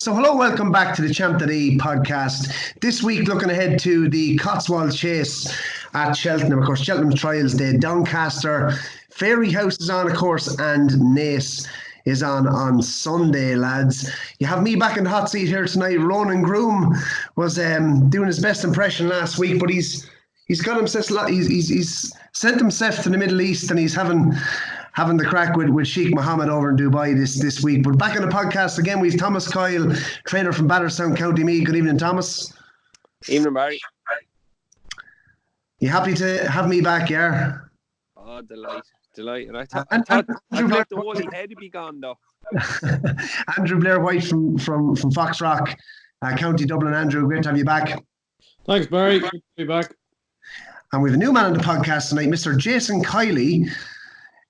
So hello, welcome back to the Champ.ie podcast. This week looking ahead to the Cotswold Chase at Cheltenham. Of course, Cheltenham Trials Day, Doncaster, Fairyhouse is on, of course, and Naas is on Sunday, lads. You have me back in the hot seat here tonight. Ronan Groome was doing his best impression last week, but he's got himself, he's sent himself to the Middle East, and he's having the crack with Sheik Mohammad over in Dubai this week. But back on the podcast again, we've Thomas Coyle, trainer from Batterstown, County Meath. Good evening, Thomas. Evening, Barry. You happy to have me back, yeah? Oh, delighted. I thought the woolly head would be gone, though. Andrew Blair White from Fox Rock, County Dublin. Andrew, great to have you back. Thanks, Barry. Good to be back. And we have a new man on the podcast tonight, Mr. Jason Kiely,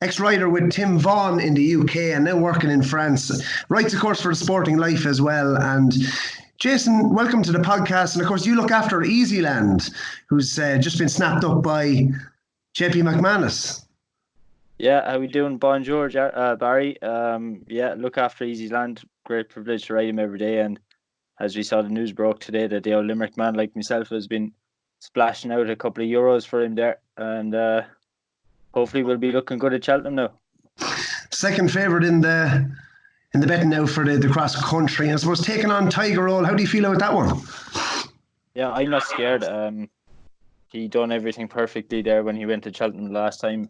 ex-rider with Tim Vaughan in the UK and now working in France. Writes, of course, for the Sporting Life as well. And Jason, welcome to the podcast. And of course, you look after Easyland, who's just been snapped up by JP McManus. Yeah, how we doing? Bonjour, Barry. Look after Easyland. Great privilege to ride him every day. And as we saw, the news broke today that the old Limerick man like myself has been splashing out a couple of euros for him there. And hopefully we'll be looking good at Cheltenham now. Second favourite in the betting now for the cross country. And I suppose taking on Tiger Roll, how do you feel about that one? Yeah, I'm not scared. He done everything perfectly there when he went to Cheltenham last time.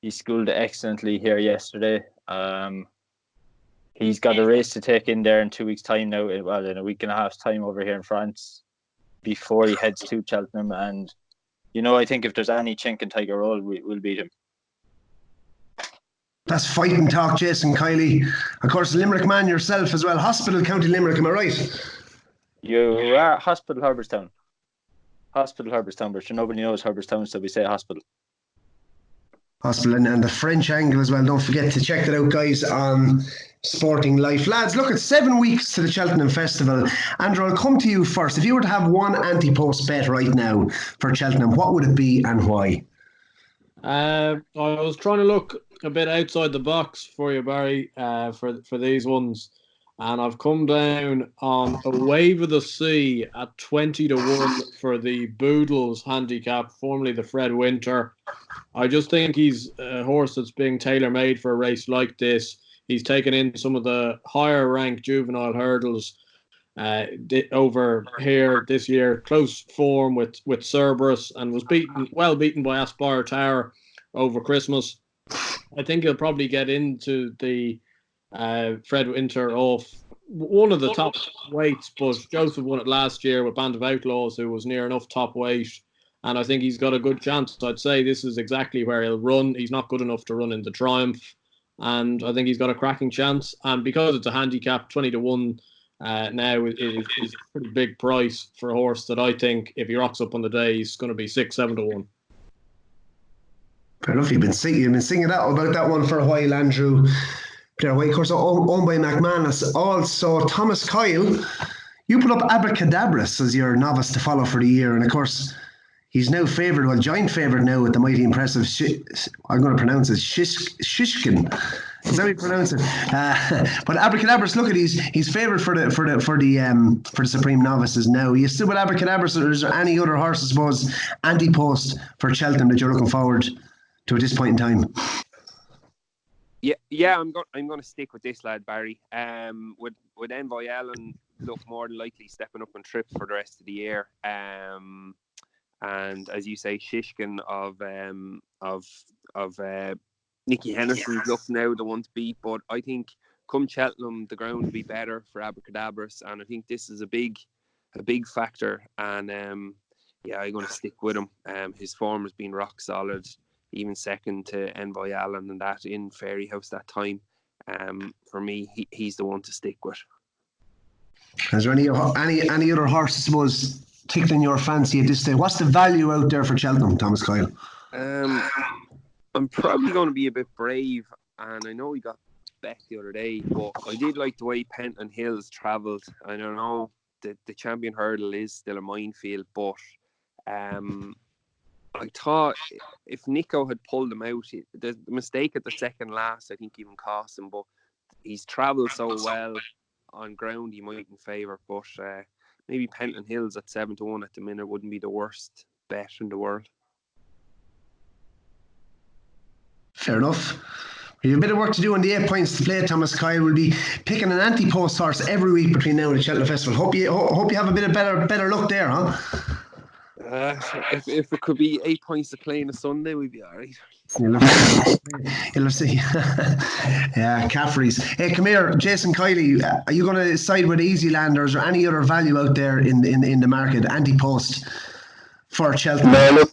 He schooled excellently here yesterday. He's got a race to take in there in 2 weeks' time now. Well, in a week and a half's time over here in France before he heads to Cheltenham. And, I think if there's any chink in Tiger Roll, we'll beat him. That's fighting talk, Jason Kiely. Of course, Limerick man yourself as well. Hospital, County Limerick, am I right? You are Hospital, Herbertstown. Hospital, Herbertstown, but nobody knows Herbertstown, so we say hospital. Hospital and the French angle as well. Don't forget to check that out, guys, on Sporting Life. Lads, look, it's 7 weeks to the Cheltenham Festival. Andrew, I'll come to you first. If you were to have one Ante-Post bet right now for Cheltenham, what would it be and why? I was trying to look a bit outside the box for you, Barry, for these ones. And I've come down on a Wave of the Sea at 20-1 for the Boodles handicap, formerly the Fred Winter. I just think he's a horse that's being tailor-made for a race like this. He's taken in some of the higher-ranked juvenile hurdles over here this year. Close form with Cerberus and was well beaten by Aspire Tower over Christmas. I think he'll probably get into the Fred Winter off one of the top weights, but Joseph won it last year with Band of Outlaws, who was near enough top weight, and I think he's got a good chance. I'd say this is exactly where he'll run. He's not good enough to run in the Triumph, and I think he's got a cracking chance. And because it's a handicap, 20-1 now is a pretty big price for a horse that I think, if he rocks up on the day, he's going to be 6-7-1. Fair enough. You've been singing about that one for a while, Andrew. Blair White, of course, owned by McManus. Also, Thomas Coyle, you put up Abracadabras as your novice to follow for the year. And of course, he's now joint favourite now with the mighty impressive, I'm going to pronounce it, Shishkin. Is that how you pronounce it? But Abracadabras, look at he's favourite for the Supreme Novices now. You still with Abracadabras, or is there any other horse, I suppose, Ante-Post for Cheltenham that you're looking forward to at this point in time? Yeah, I'm going to stick with this lad, Barry. With Envoy Allen look more than likely stepping up on trip for the rest of the year. And as you say, Shishkin of Nicky Henderson's look now the one to beat. But I think come Cheltenham, the ground will be better for Abracadabras, and I think this is a big factor. And I'm going to stick with him. His form has been rock solid. Even second to Envoy Allen and that in Fairyhouse that time. For me, he's the one to stick with. Is there any other horse, I suppose, tickling your fancy at this stage? What's the value out there for Cheltenham, Thomas Coyle? I'm probably going to be a bit brave, and I know he got back the other day, but I did like the way Penton Hills travelled. I don't know, the champion hurdle is still a minefield, but I thought if Nico had pulled him out, the mistake at the second last, I think even cost him. But he's travelled so well on ground, he might in favour. But maybe Pentland Hills at 7-1 at the minute wouldn't be the worst bet in the world. Fair enough. We have a bit of work to do on the 8 points to play. Thomas Coyle will be picking an Ante-Post horse every week between now and the Cheltenham Festival. Hope you have a bit of better luck there, huh? If it could be 8 points to play on a Sunday, we'd be all right. You'll see. Yeah, Caffrey's. Hey, come here, Jason Kiely. Are you going to side with Easyland, or is there any other value out there in the market? Ante-Post for Cheltenham. No, look,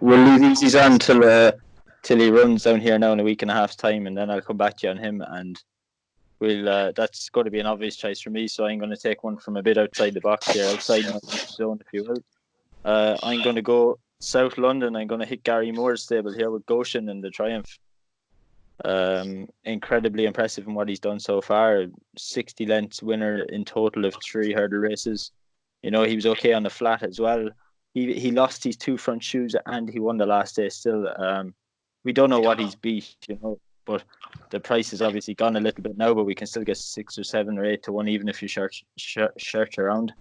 we'll leave Easy's on till he runs down here now in a week and a half's time, and then I'll come back to you on him, and we'll that's going to be an obvious choice for me, so I'm going to take one from a bit outside the box here, outside my zone, if you will. I'm going to go South London. I'm going to hit Gary Moore's stable here with Goshen and the Triumph. Incredibly impressive in what he's done so far. 60 lengths winner in total of 3 hurdle races. You know, he was okay on the flat as well. He lost his 2 front shoes and he won the last day still. We don't know what he's beat, you know, but the price has obviously gone a little bit now, but we can still get 6 or 7 or 8 to 1 even if you search around.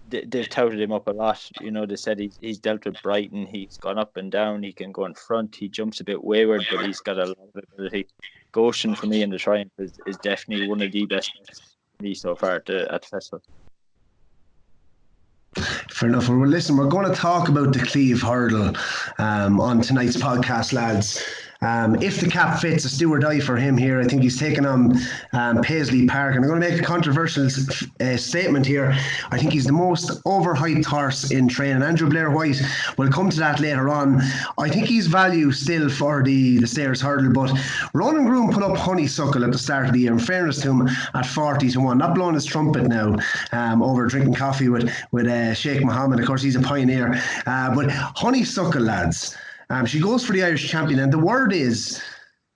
They've touted him up a lot. You know, they said he's dealt with Brighton. He's gone up and down. He can go in front. He jumps a bit wayward, but he's got a lot of ability. Goshen for me in the Triumph is definitely one of the best for me so far at the festival. Fair enough. Well, listen, we're going to talk about the Cleve Hurdle on tonight's podcast, lads. If the cap fits, it's do or die for him here. I think he's taken on Paisley Park, and I'm going to make a controversial statement here. I think he's the most overhyped horse in training. Andrew Blair White will come to that later on. I think he's value still for the Stayers Hurdle, but Ronan Groome put up Honeysuckle at the start of the year. In fairness to him, at 40-1, not blowing his trumpet now over drinking coffee with Sheik Mohammad. Of course, he's a pioneer. But Honeysuckle, lads. She goes for the Irish champion, and the word is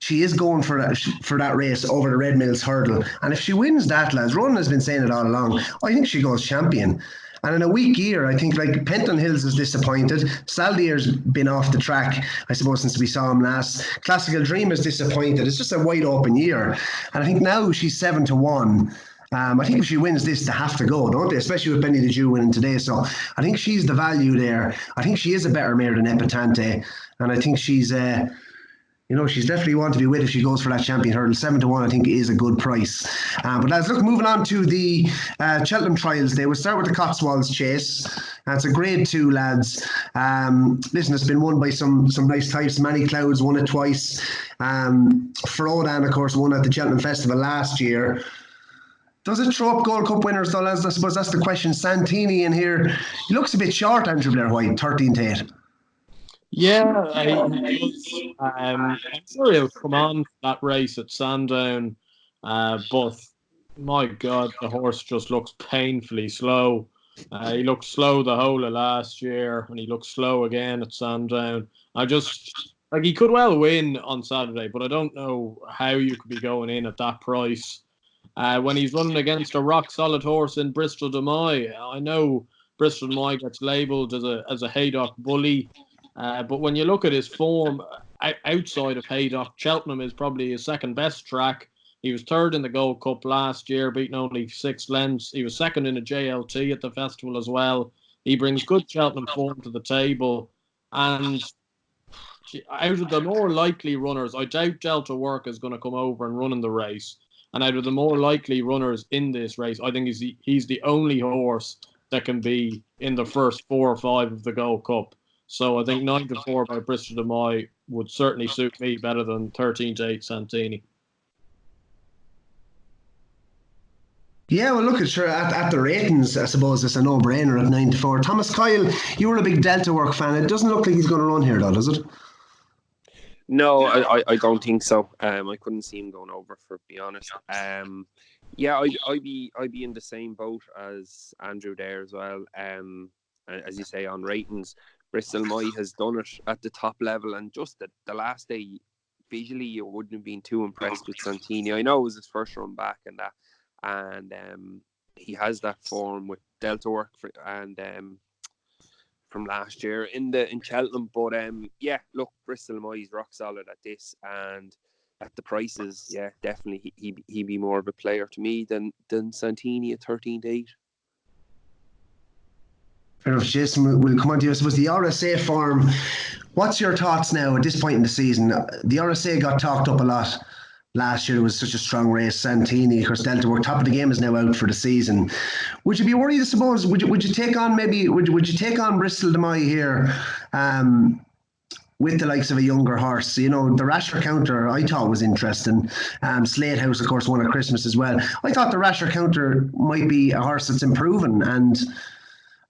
she is going for that race over the Red Mills Hurdle. And if she wins that, lads, Ronan has been saying it all along, I think she goes champion. And in a weak year, I think like Pentland Hills is disappointed. Saldier's been off the track, I suppose, since we saw him last. Classical Dream is disappointed. It's just a wide open year. And I think now she's 7-1. I think if she wins this, they have to go, don't they? Especially with Benny the Jew winning today. So I think she's the value there. I think she is a better mare than Epatante. And I think she's, she's definitely one to be with if she goes for that champion hurdle. 7-1, I think, is a good price. But lads, look, moving on to the Cheltenham Trials Day. We'll start with the Cotswold Chase. It's a grade 2, lads. Listen, it's been won by some nice types. Manny Clouds won it twice. Frodan, of course, won at the Cheltenham Festival last year. Does it throw up Gold Cup winners, though, lads? I suppose that's the question. Santini in here. He looks a bit short, Andrew Blair White, 13-8. Yeah, I'm sure he'll come on that race at Sandown, but my God, the horse just looks painfully slow. He looked slow the whole of last year, and he looked slow again at Sandown. He could well win on Saturday, but I don't know how you could be going in at that price. When he's running against a rock-solid horse in Bristol de Mai. I know Bristol de Mai gets labelled as a Haydock bully, but when you look at his form outside of Haydock, Cheltenham is probably his second best track. He was third in the Gold Cup last year, beating only 6 lengths. He was second in a JLT at the festival as well. He brings good Cheltenham form to the table. And out of the more likely runners, I doubt Delta Work is going to come over and run in the race. And out of the more likely runners in this race, I think he's the only horse that can be in the first 4 or 5 of the Gold Cup. So I think 9-4 by Bristol de Mai would certainly suit me better than 13-8 Santini. Yeah, well, look, at the ratings, I suppose it's a no-brainer at 9-4. Thomas Coyle, you were a big Delta Work fan. It doesn't look like he's going to run here, though, does it? No, I don't think so. I couldn't see him going over, for be honest. Yeah, I'd be in the same boat as Andrew there as well. As you say, on ratings, Bristol Mai has done it at the top level, and just the last day, visually, you wouldn't have been too impressed with Santini. I know it was his first run back and that, and he has that form with Delta Work and from last year in Cheltenham. But yeah, look, Bristol Moy's rock solid at this, and at the prices, yeah, definitely he'd be more of a player to me than Santini at 13-8. Fair enough, Jason. We'll come on to you. I suppose the RSA form. What's your thoughts now at this point in the season? The RSA got talked up a lot last year. It was such a strong race. Santini, of course, Delta Work, top of the game, is now out for the season. Would you be worried? I suppose. Would you take on would you take on Bristol Moy here? With the likes of a younger horse, the Rasher Counter I thought was interesting. Slade House, of course, won at Christmas as well. I thought the Rasher Counter might be a horse that's improving, and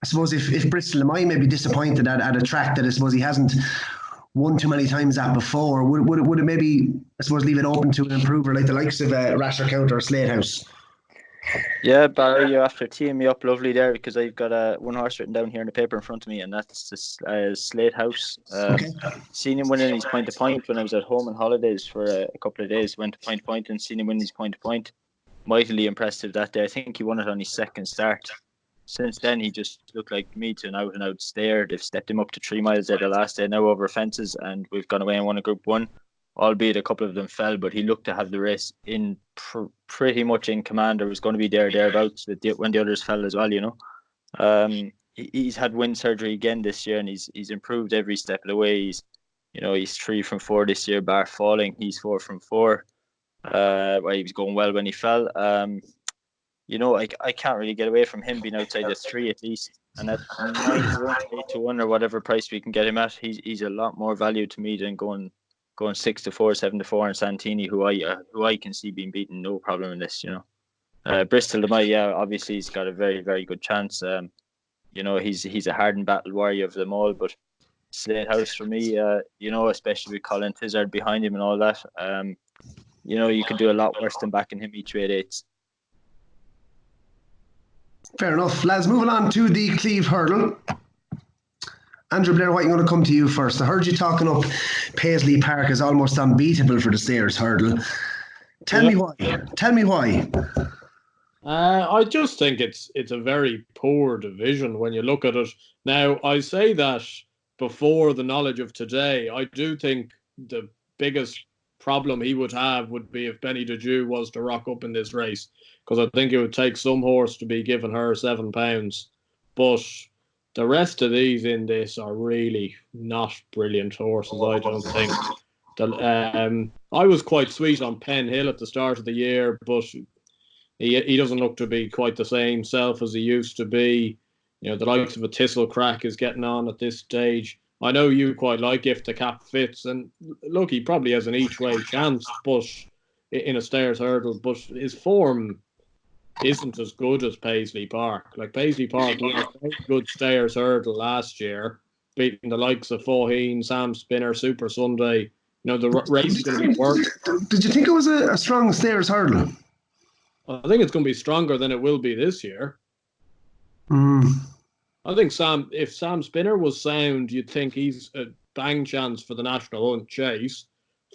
I suppose if Bristol Moy may be disappointed at a track that I suppose he hasn't won too many times at before, would it maybe, I suppose, leave it open to an improver like the likes of Rasher Counter or Slade House? Yeah, Barry, you're after teeing me up lovely there, because I've got one horse written down here in the paper in front of me, and that's the Slade House. Okay. Seen him winning his point to point when I was at home on holidays for a couple of days. Went to point to point and seen him win his point to point. Mightily impressive that day. I think he won it on his second start. Since then, he just looked like me to an out and out stayer. They've stepped him up to 3 miles there the last day, now over fences, and we've gone away and won a Group 1. Albeit a couple of them fell, but he looked to have the race in pretty much in command. Or was going to be thereabouts when the others fell as well. He's had wind surgery again this year, and he's improved every step of the way. He's 3 from 4 this year, bar falling. He's 4 from 4. Well, he was going well when he fell. I can't really get away from him being outside the 3 at least. And at 9 to 1, 8 to 1, or whatever price we can get him at, he's a lot more value to me than going 6 to 4, 7 to 4, and Santini, who I can see being beaten, no problem in this. Bristol Moy, yeah, obviously he's got a very, very good chance. He's a hardened battle warrior of them all. But Slade House for me, especially with Colin Tizard behind him and all that, you could do a lot worse than backing him each way at 8s. Fair enough, lads. Moving on to the Cleve Hurdle. Andrew, Blair White, I'm going to come to you first. I heard you talking up Paisley Park as almost unbeatable for the Stayers Hurdle. Tell me why. I just think it's a very poor division when you look at it. Now, I say that before the knowledge of today. I do think the biggest problem he would have would be if Benny DeJew was to rock up in this race, because I think it would take some horse to be giving her £7. But the rest of these in this are really not brilliant horses, I don't think. I was quite sweet on Penn Hill at the start of the year, but he doesn't look to be quite the same self as he used to be. The likes of a Thistle Crack is getting on at this stage. I know you quite like If the Cap Fits, and look, he probably has an each-way chance but in a Stayers Hurdle, but his form isn't as good as Paisley Park. Like, Paisley Park won a very good Stayers Hurdle last year, beating the likes of Faugheen, Sam Spinner, Super Sunday. The race is going to be worse. Did you think it was a strong Stayers Hurdle? I think it's going to be stronger than it will be this year. I think if Sam Spinner was sound, you'd think he's a bang chance for the National Hunt Chase.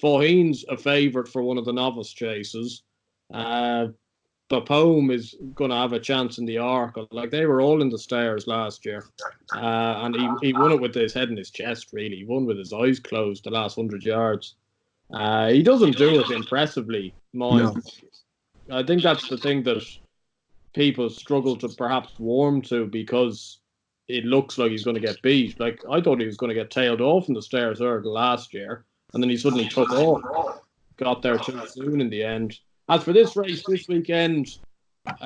Faugheen's a favourite for one of the novice chases. Bapome is going to have a chance in the Arc. Like, they were all in the Stayers last year. And he won it with his head in his chest, really. He won with his eyes closed the last 100 yards. He doesn't do it impressively, mind. No. I think that's the thing that people struggle to perhaps warm to, because it looks like he's going to get beat. Like, I thought he was going to get tailed off in the Stayers Hurdle last year, and then he suddenly took off. Got there too soon in the end. As for this race this weekend,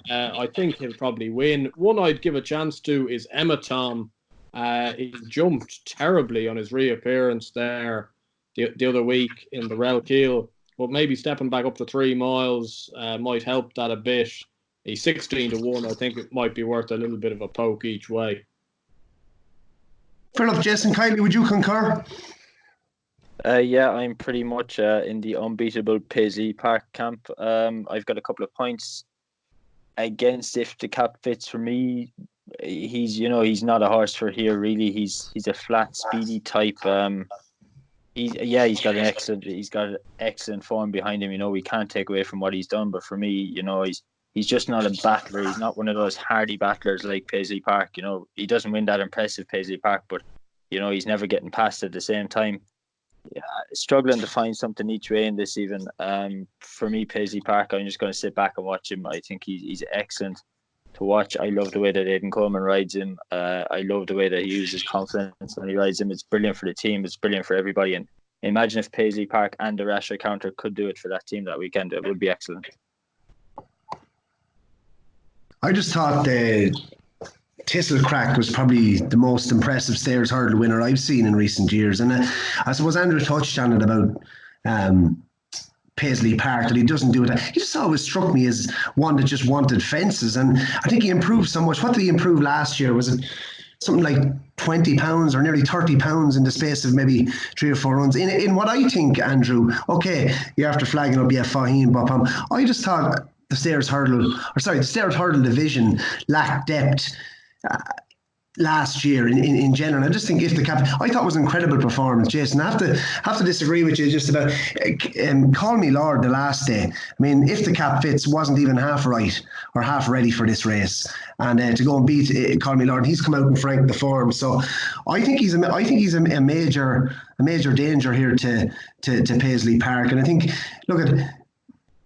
I think he'll probably win. One I'd give a chance to is Emma Tom. He jumped terribly on his reappearance there the other week in the Relkeel, but maybe stepping back up to 3 miles might help that a bit. He's 16 to 1. I think it might be worth a little bit of a poke each way. Fair enough, Jason Kiely, would you concur? Yeah, I'm pretty much in the unbeatable Paisley Park camp. I've got a couple of points against If the Cap Fits. For me, he's not a horse for here really. He's a flat, speedy type. He's got excellent form behind him. We can't take away from what he's done. But for me, he's just not a battler. He's not one of those hardy battlers like Paisley Park. He doesn't win that impressive Paisley Park, but he's never getting past at the same time. Yeah, struggling to find something each way in this even. For me, Paisley Park, I'm just going to sit back and watch him. I think he's excellent to watch. I love the way that Aidan Coleman rides him. I love the way that he uses confidence when he rides him. It's brilliant for the team. It's brilliant for everybody. And imagine if Paisley Park and the RSA counter could do it for that team that weekend. It would be excellent. I just thought the Thistlecrack was probably the most impressive stairs hurdle winner I've seen in recent years. And I suppose Andrew touched on it about Paisley Park, that he doesn't do it. He just always struck me as one that just wanted fences. And I think he improved so much. What did he improve last year? Was it something like 20 pounds or nearly 30 pounds in the space of maybe 3 or 4 runs? In what I think, Andrew, okay, you're after flagging up, Faheen, Bopham. I just thought the stairs hurdle division lacked depth last year in general. I just think if the cap, I thought it was an incredible performance, Jason. I have to disagree with you just about Call Me Lord the last day. I mean, if the cap fits, wasn't even half right or half ready for this race, and to go and beat Call Me Lord, he's come out and franked the form. So I think he's a major danger here to Paisley Park. And I think, look at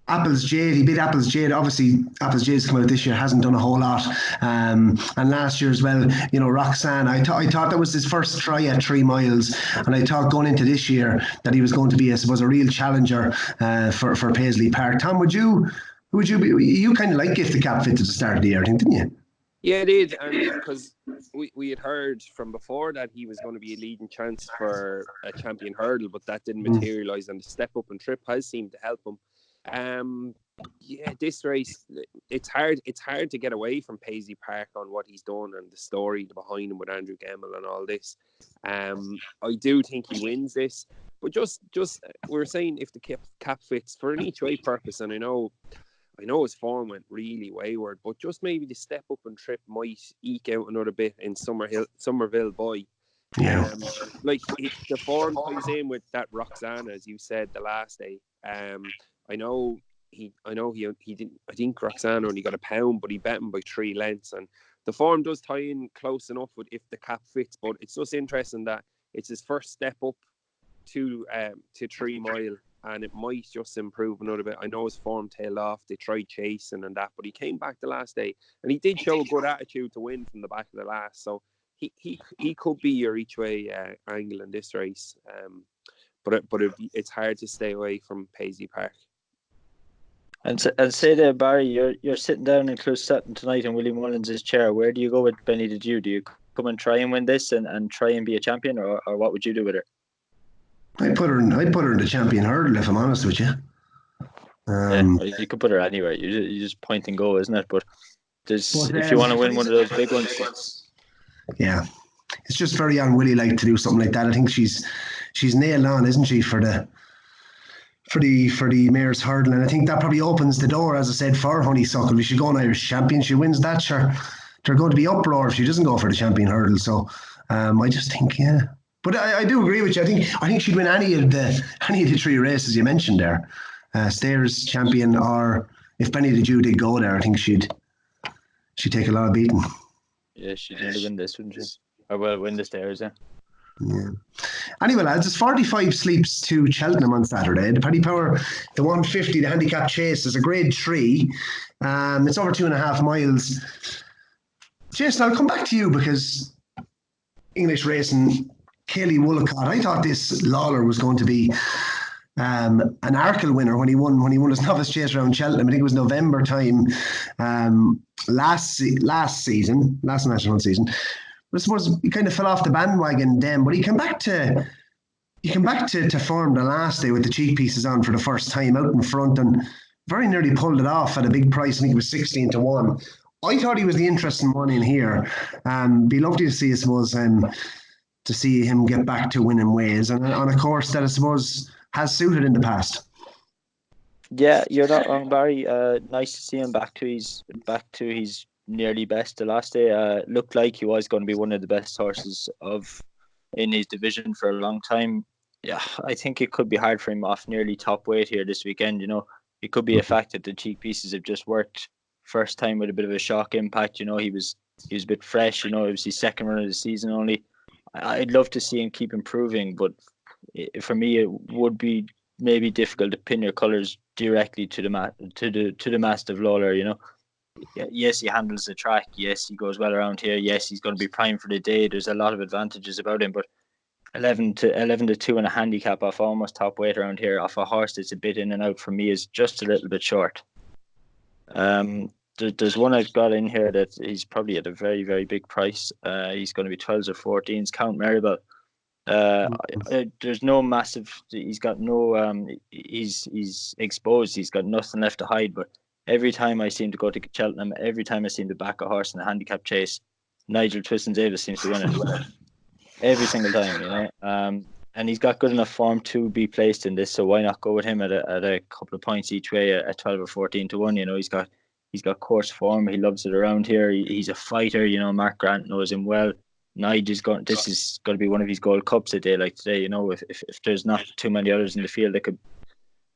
Apple's Jade, he beat Apple's Jade. Obviously, Apple's Jade's come out this year, hasn't done a whole lot. And last year as well, Roxanne, I thought that was his first try at 3 miles. And I thought going into this year that he was going to be, I suppose, a real challenger for Paisley Park. Tom, you kind of like Gift the Cap fit at the start of the year, I think, didn't you? Yeah, it did. And because we had heard from before that he was going to be a leading chance for a champion hurdle, but that didn't materialise. And the step up and trip has seemed to help him. This race, it's hard to get away from Paisley Park on what he's done and the story behind him with Andrew Gemmell and all this. I do think he wins this, but just we were saying if the cap fits for an each way purpose, and I know his form went really wayward, but just maybe the step up and trip might eke out another bit in Somerville Boy. Yeah. The form ties in with that Roxanne, as you said the last day. I know he didn't. I think Roxanne only got £1, but he bet him by 3 lengths, and the form does tie in close enough with if the cap fits. But it's just interesting that it's his first step up to 3 mile, and it might just improve another bit. I know his form tailed off. They tried chasing and that, but he came back the last day, and he did show a good attitude to win from the back of the last. So he could be your each way angle in this race. But it's hard to stay away from Paisley Park. And say there, Barry, you're sitting down in Close Sutton tonight in Willie Mullins' chair. Where do you go with Benny the Jew? Do you come and try and win this and try and be a champion, or what would you do with her? I'd put her in the champion hurdle, if I'm honest with you. You could put her anywhere. You just point and go, isn't it? But if you want to win one of those big ones, yeah, it's just very on Willie like to do something like that. I think she's nailed on, isn't she, for the Mayor's Hurdle, and I think that probably opens the door, as I said, for Honeysuckle. If she go an Irish champion, she wins that, sure, they're going to be uproar if she doesn't go for the champion hurdle. So I just think, yeah, but I do agree with you. I think she'd win any of the 3 races you mentioned there, Stairs champion, or if Benny the Jew did go there, I think she'd take a lot of beating. Yeah, she'd nearly win this, wouldn't she? Or well, win the Stairs, yeah. Yeah. Anyway, lads, it's 45 sleeps to Cheltenham on Saturday. The Paddy Power, the 150, the handicap chase is a grade 3. It's over 2.5 miles. Jason, I'll come back to you because English racing, Kiely Woolacott. I thought this Lawler was going to be an Arkle winner when he won his novice chase around Cheltenham. I think it was November time last national season. I suppose he kind of fell off the bandwagon then, but he came back to form the last day with the cheek pieces on for the first time out in front and very nearly pulled it off at a big price. I think it was 16-1. I thought he was the interesting one in here. Be lovely to see, I suppose, to see him get back to winning ways and on a course that I suppose has suited in the past. Yeah, you're not wrong, Barry. Nice to see him back to his nearly best the last day. Looked like he was going to be one of the best horses in his division for a long time. Yeah, I think it could be hard for him off nearly top weight here this weekend. It could be a fact that the cheek pieces have just worked first time with a bit of a shock impact. You know, he was a bit fresh. You know, it was his second run of the season only. I'd love to see him keep improving, but for me, it would be maybe difficult to pin your colours directly to the Mastiff Lawler. You know, yes, he handles the track. Yes, he goes well around here. Yes, he's going to be prime for the day. There's a lot of advantages about him, but 11 to 2 and a handicap off almost top weight around here off a horse that's a bit in and out for me is just a little bit short. There's one I've got in here that he's probably at a very, very big price. He's going to be 12s or 14s. Count Maribel. There's no massive. He's got no. He's exposed. He's got nothing left to hide. But every time I seem to go to Cheltenham, every time I seem to back a horse in a handicap chase, Nigel Twiston-Davies seems to win it. Every single time, you know. And he's got good enough form to be placed in this, so why not go with him at a couple of points each way at 12 or 14 to 1? You know, he's got course form. He loves it around here. He's a fighter. You know, Mark Grant knows him well. This is going to be one of his Gold Cups a day like today. You know, if there's not too many others in the field that could,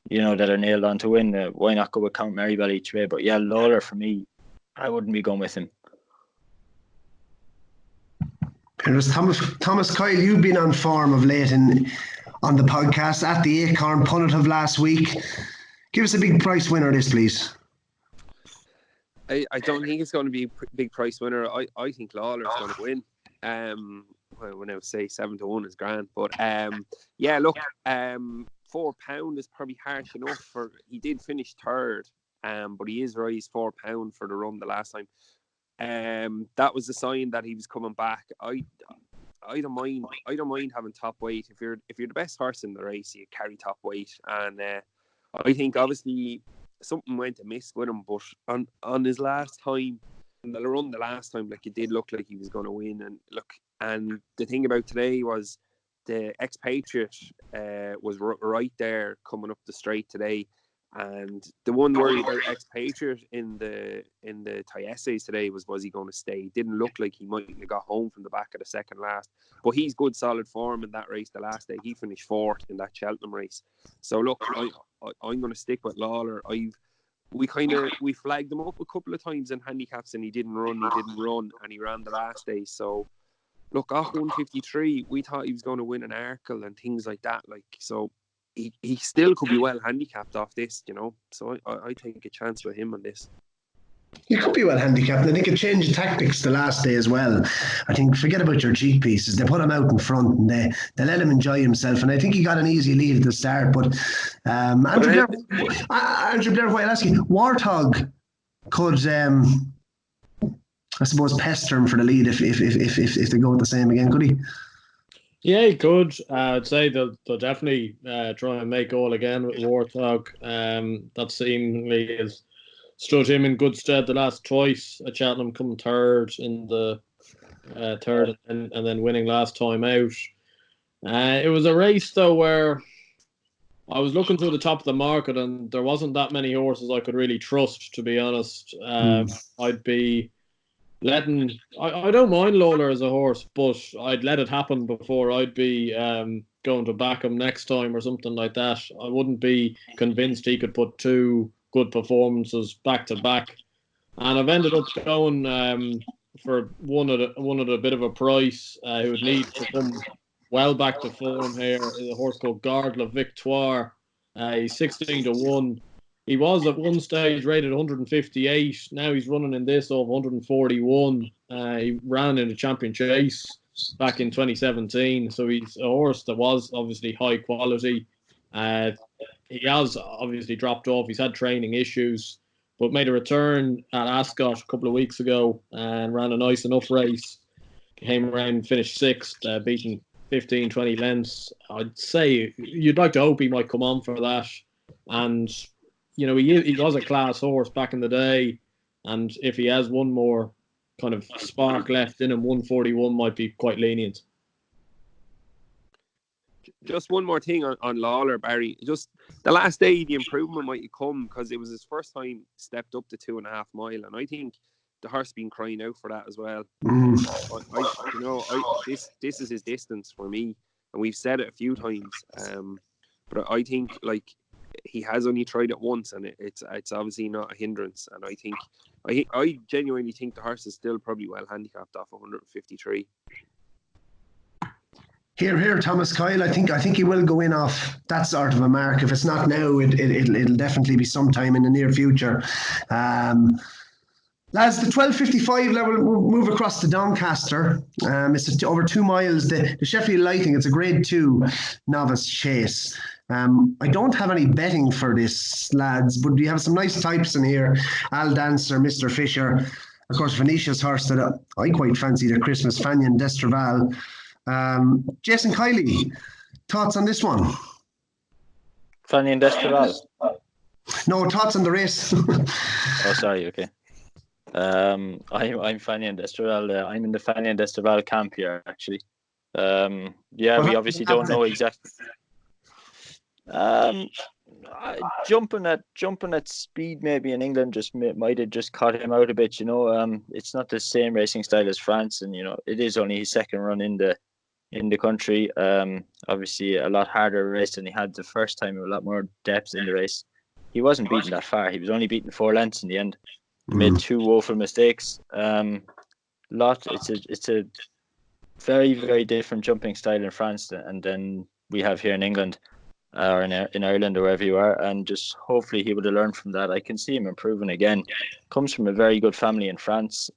you know, that are nailed on to win, why not go with Count Maribel each way? But yeah, Lawler for me, I wouldn't be going with him. There's Thomas Coyle, you've been on form of late on the podcast at the Acorn Punnet of last week. Give us a big price winner this, please. I don't think it's going to be a big price winner. I think Lawler's going to win. Well, when I would say 7 to 1 is grand, but yeah, look, £4 is probably harsh enough for. He did finish third, but he is raised £4 for the run the last time. That was a sign that he was coming back. I don't mind having top weight. If you're the best horse in the race, you carry top weight. And I think obviously something went amiss with him, but on his last time, the run the last time, like, it did look like he was going to win. And the thing about today was the expatriate was right there coming up the straight today. And the one worry about expatriate in the Tiesses today was he going to stay? It didn't look like he might have got home from the back of the second last, but he's good solid form in that race the last day. He finished fourth in that Cheltenham race. So look, I'm going to stick with Lawler. We flagged him up a couple of times in handicaps and he didn't run, and he ran the last day. So look, off 153, we thought he was going to win an Arkle and things like that. Like, so he still could be well handicapped off this, you know. So I take a chance with him on this. He could be well handicapped. And they could change the tactics the last day as well. I think, forget about your cheek pieces. They put him out in front and they let him enjoy himself. And I think he got an easy lead at the start. But Andrew Blair, what I'll ask you, Warthog could, I suppose, pester him for the lead if they go with the same again, could he? Yeah, he could. I'd say they'll definitely try and make all again with Warthog. That seemingly has stood him in good stead the last twice at Cheltenham, coming third in the third and then winning last time out. It was a race though where I was looking through the top of the market and there wasn't that many horses I could really trust, to be honest. I'd be letting. I don't mind Lawler as a horse, but I'd let it happen before I'd be going to back him next time or something like that. I wouldn't be convinced he could put two good performances back to back, and I've ended up going for one at a bit of a price. Who would need to come well back to form here is a horse called Garde La Victoire. He's 16 to 1. He was at one stage rated 158. Now he's running in this of 141. He ran in the Champion Chase back in 2017. So he's a horse that was obviously high quality. He has obviously dropped off. He's had training issues, but made a return at Ascot a couple of weeks ago and ran a nice enough race. Came around, finished sixth, beating 15, 20 lengths. I'd say you'd like to hope he might come on for that. And you know, he was a class horse back in the day, and if he has one more kind of spark left in him, 141 might be quite lenient. Just one more thing on Lawler, Barry. Just the last day, the improvement might come because it was his first time stepped up to 2.5 mile, and I think the horse been crying out for that as well. This is his distance for me, and we've said it a few times. But I think like he has only tried it once, and it's obviously not a hindrance. And I think I genuinely think the horse is still probably well handicapped off 153. Here, Thomas Coyle. I think he will go in off that sort of a mark. If it's not now, it'll definitely be sometime in the near future. Lads, the 12.55 level will move across to Doncaster. It's over 2 miles. The Sheffield Lighting, it's a grade 2 novice chase. I don't have any betting for this, lads, but we have some nice types in here. Al Dancer, Mr. Fisher. Of course, Venetia's horse that I quite fancy, the Christmas Fanion Destraval. Jason Kiely, thoughts on this one? Fanion Destraval? No, thoughts on the race. Oh, sorry, okay. I'm Fanion Destraval. I'm in the Fanion Destraval camp here, actually. We obviously don't know exactly. Jumping at speed maybe in England might have just caught him out a bit. It's not the same racing style as France, and it is only his second run in the country. Obviously a lot harder race than he had the first time, a lot more depth in the race. He wasn't beaten that far. He was only beaten 4 lengths in the end. He made 2 woeful mistakes. It's a very, very different jumping style in France and then we have here in England or in Ireland or wherever you are, and just hopefully he would have learned from that. I can see him improving again. Comes from a very good family in France.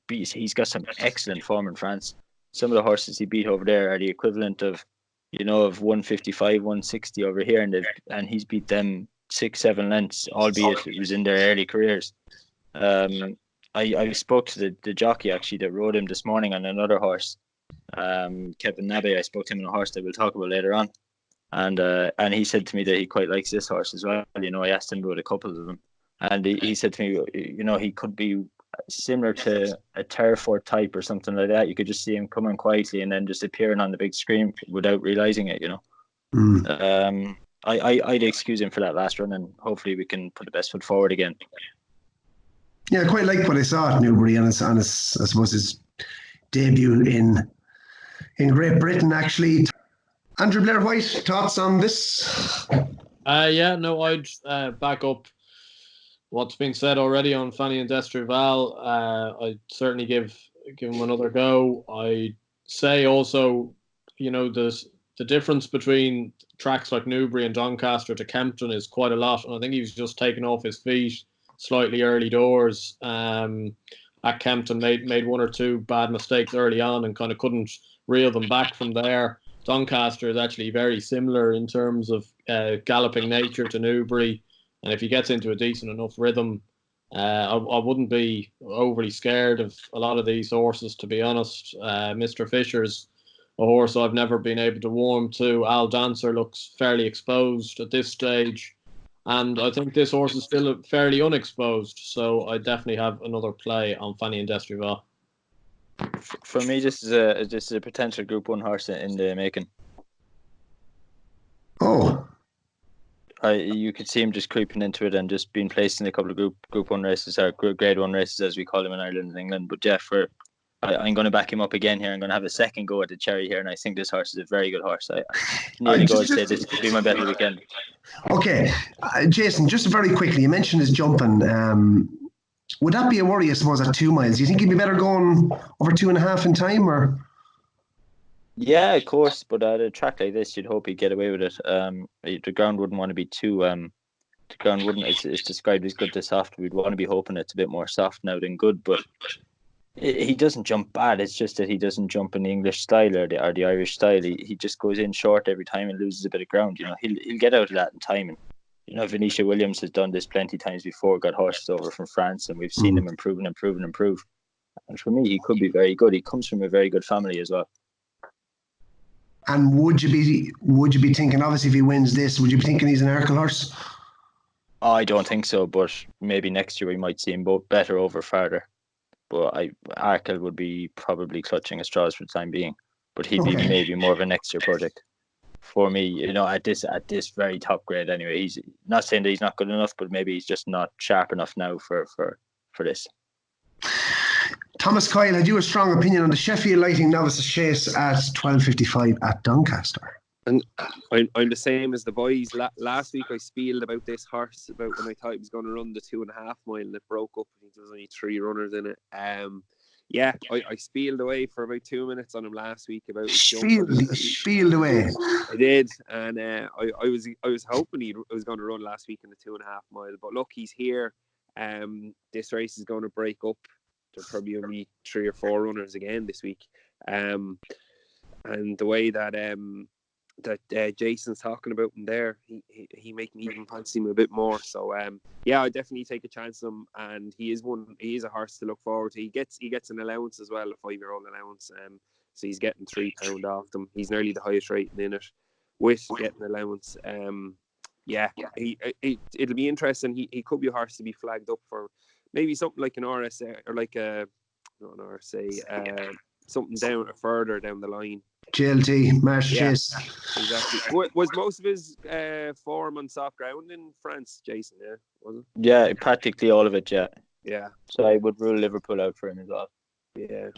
He's got some excellent form in France. Some of the horses he beat over there are the equivalent of 155, 160 over here, and he's beat them 6-7 lengths, albeit it was in their early careers. I spoke to the jockey actually that rode him this morning on another horse, Kevin Nabe. I spoke to him on a horse that we'll talk about later on, and he said to me that he quite likes this horse as well. I asked him about a couple of them, and he said to me, he could be similar to a Terrafort type or something like that. You could just see him coming quietly and then just appearing on the big screen without realizing it. I'd excuse him for that last run, and hopefully we can put the best foot forward again. Yeah, I quite like what I saw at Newbury on his I suppose his debut in Great Britain, actually. Andrew, Blair White, thoughts on this? I'd back up what's been said already on Fanion Destraval. I'd certainly give him another go. I'd say also, the difference between tracks like Newbury and Doncaster to Kempton is quite a lot, and I think he was just taken off his feet slightly early doors. At Kempton, made 1 or 2 bad mistakes early on and kind of couldn't reel them back from there. Doncaster is actually very similar in terms of galloping nature to Newbury, and if he gets into a decent enough rhythm, I wouldn't be overly scared of a lot of these horses, to be honest. Mr. Fisher's a horse I've never been able to warm to. Al Dancer looks fairly exposed at this stage, and I think this horse is still fairly unexposed, so I definitely have another play on Fanion Destraval. For me, this is a potential Group 1 horse in the making. Oh. You could see him just creeping into it and just being placed in a couple of Group 1 races, or Grade 1 races as we call them in Ireland and England. But yeah, I'm going to back him up again here. I'm going to have a second go at the cherry here, and I think this horse is a very good horse. I nearly go and say this could be my bet of the weekend. Okay, Jason, just very quickly, you mentioned his jumping. Would that be a worry, I suppose, at 2 miles? Do you think he'd be better going over 2.5 in time, or? Yeah, of course, but at a track like this, you'd hope he'd get away with it. The ground wouldn't want to be too. The ground wouldn't. It's described as good to soft. We'd want to be hoping it's a bit more soft now than good, but he doesn't jump bad. It's just that he doesn't jump in the English style or the Irish style. He just goes in short every time and loses a bit of ground. He'll get out of that in time. And Venetia Williams has done this plenty times before. Got horses over from France, and we've seen him improve. And for me, he could be very good. He comes from a very good family as well. And would you be thinking, obviously, if he wins this, would you be thinking he's an Arkle horse? I don't think so, but maybe next year we might see him both better over farther. But Arkle would be probably clutching at straws for the time being. But he'd be maybe more of a next year project. For me, at this very top grade anyway. He's not saying that he's not good enough, but maybe he's just not sharp enough now for this. Thomas Coyle, had you a strong opinion on the Sheffield Lighting Novice Chase at 12.55 at Doncaster? And I'm the same as the boys. Last week I spieled about this horse about when I thought he was going to run the 2.5 mile and it broke up. I think there was only 3 runners in it. I spieled away for about 2 minutes on him last week about his jump. Spieled away. I did, and I was hoping he was going to run last week in the 2.5 mile, but look, he's here. This race is going to break up. There'll probably only 3 or 4 runners again this week. And the way that Jason's talking about him there, he make me even fancy him a bit more. So I definitely take a chance on him, and he is a horse to look forward to. He gets an allowance as well, a 5-year-old allowance. So he's getting £3 off them. He's nearly the highest rating in it with getting allowance. It'll be interesting. He could be a horse to be flagged up for maybe something like an RSA or like something further down the line. GLT, Marsh Chase. Exactly. Was most of his form on soft ground in France, Jason? Yeah, was it? Yeah, practically all of it. Yeah. Yeah. So I would rule Liverpool out for him as well. Yeah.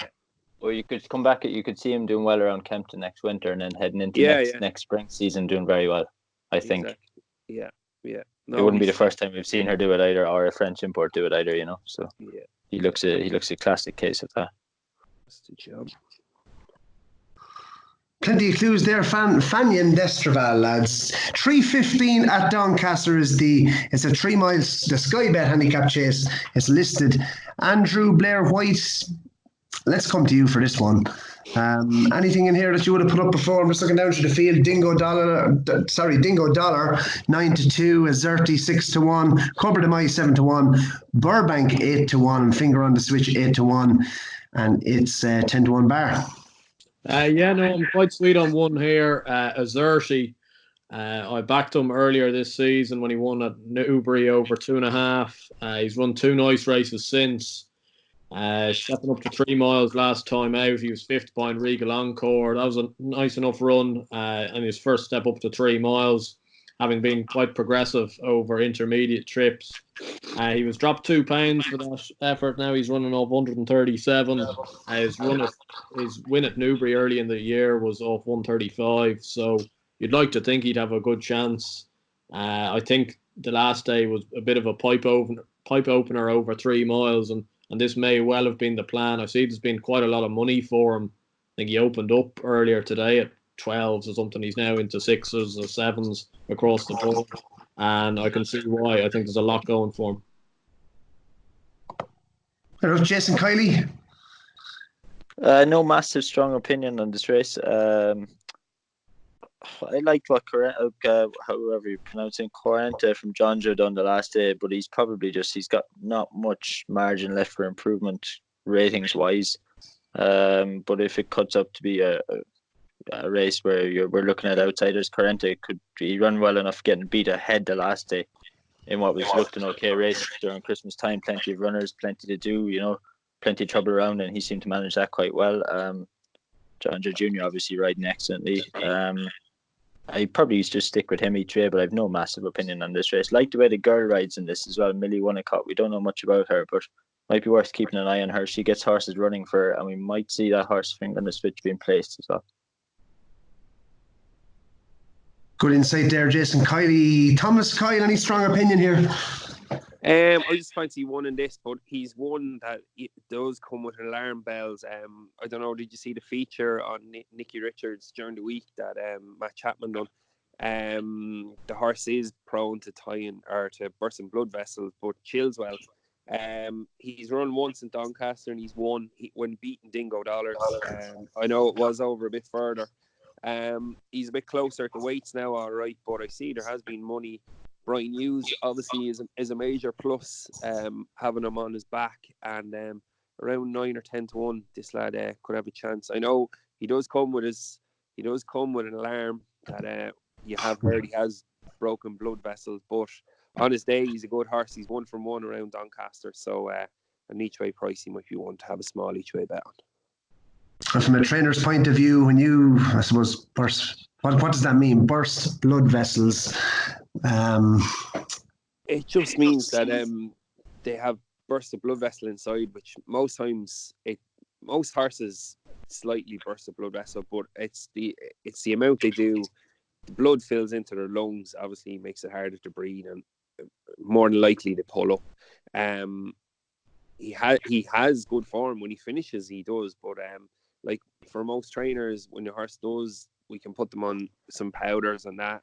Or you could come back. You could see him doing well around Kempton next winter, and then heading into next spring season doing very well. I think. Exactly. Yeah. No, it wouldn't be the first time we've seen her do it either, or a French import do it either. You know, so he looks a classic case of that. That's the job. Plenty of clues there. Fanion Destraval, lads. 3:15 at Doncaster it's a 3 miles, the Sky Bet handicap chase. It's listed. Andrew, Blair White, let's come to you for this one. Anything in here that you would have put up before? I'm just looking down to the field. Dingo Dollar 9-2, Azerti 6-1, Cupboard of Mai 7-1, Burbank 8-1, Finger on the Switch 8-1, and it's 10-1 bar. I'm quite sweet on one here. Azerti. I backed him earlier this season when he won at Newbury over 2.5. He's run 2 nice races since. Stepping up to 3 miles last time out. He was 5th behind Regal Encore. That was a nice enough run, and his first step up to 3 miles, having been quite progressive over intermediate trips. He was dropped £2 for that effort. Now he's running off 137. His win at Newbury early in the year was off 135. So you'd like to think he'd have a good chance. I think the last day was a bit of a pipe opener over 3 miles, and this may well have been the plan. I see there's been quite a lot of money for him. I think he opened up earlier today at 12s or something. He's now into 6s or 7s across the board, and I can see why. I think there's a lot going for him. Hello, Jason Kiely. No massive strong opinion on this race. I liked what however you pronounce it, Corrente from John Joe done the last day, but he's got not much margin left for improvement ratings wise. But if it cuts up to be a race where we're looking at outsiders, Corrente could he run well enough getting beat ahead the last day in what was looked an okay race during Christmas time. Plenty of runners, plenty to do, plenty of trouble around, and he seemed to manage that quite well. John Joe Jr. obviously riding excellently. I probably just stick with him each way, but I've no massive opinion on this race. Like the way the girl rides in this as well, Millie Wonnacott. We don't know much about her, but might be worth keeping an eye on her. She gets horses running for her, and we might see that horse Finger on the Switch being placed as well. Good insight there, Jason Kiely. Thomas Coyle, any strong opinion here? I just fancy one in this, but he's one that it does come with alarm bells. I don't know, did you see the feature on Nicky Richards during the week that Matt Chapman done? The horse is prone to tying or to bursting blood vessels, but chills well. He's run once in Doncaster and he's won when beating Dingo Dollars. I know it was over a bit further. He's a bit closer to weights now, all right, but I see there has been money. Brian Hughes obviously is a major plus, having him on his back, and around 9 or 10-1, this lad could have a chance. I know he does come with an alarm that you have heard he has broken blood vessels, but on his day he's a good horse. He's 1 from 1 around Doncaster, so an each way price he might be one to have a small each way bet on. And from a trainer's point of view, when you, I suppose, burst, what does that mean? Burst blood vessels. It just means that they have burst a blood vessel inside, which most horses slightly burst a blood vessel, but it's the amount they do the blood fills into their lungs, obviously makes it harder to breathe, and more than likely they pull up. He has good form when he finishes, he does, but like for most trainers, when the horse does, we can put them on some powders and that,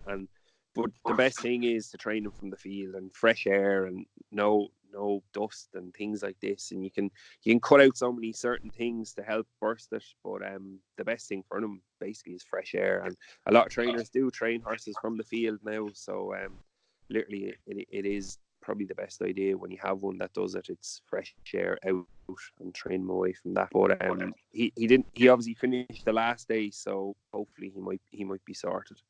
but the best thing is to train them from the field and fresh air and no dust and things like this, and you can cut out so many certain things to help burst it, but the best thing for them basically is fresh air, and a lot of trainers do train horses from the field now, so literally it is probably the best idea when you have one that does it. It's fresh air out and train them away from that. But he obviously finished the last day, so hopefully he might be sorted.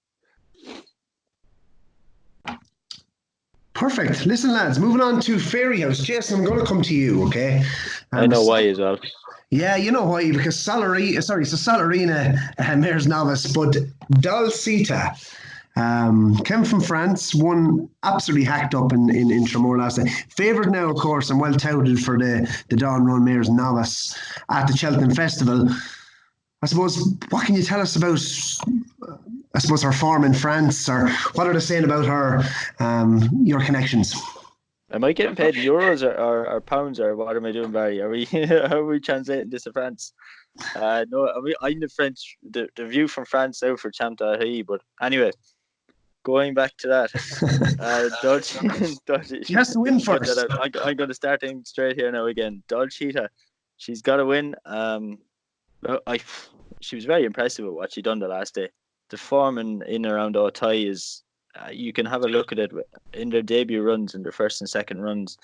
Perfect. Listen, lads, moving on to Fairyhouse. Jason, I'm going to come to you, okay? I know why as well. Yeah, you know why, because Salarina Mares Novice, but Dulcita came from France, won absolutely hacked up in Tramore last night. Favoured now, of course, and well touted for the Dawn Run Mares Novice at the Cheltenham Festival. I suppose, what can you tell us about, her form in France, or what are they saying about her, your connections? Am I getting paid in euros or pounds, or what am I doing, Barry? How are we translating this to France? No, I'm the French, the view from France now for Champ.ie, but anyway, going back to that, Dulce, she has to win first. I'm going to start things straight here now again. Dulcita, she's got to win. She was very impressive with what she done the last day. The form in around Otay is, you can have a look at it in their debut runs, in their first and second runs.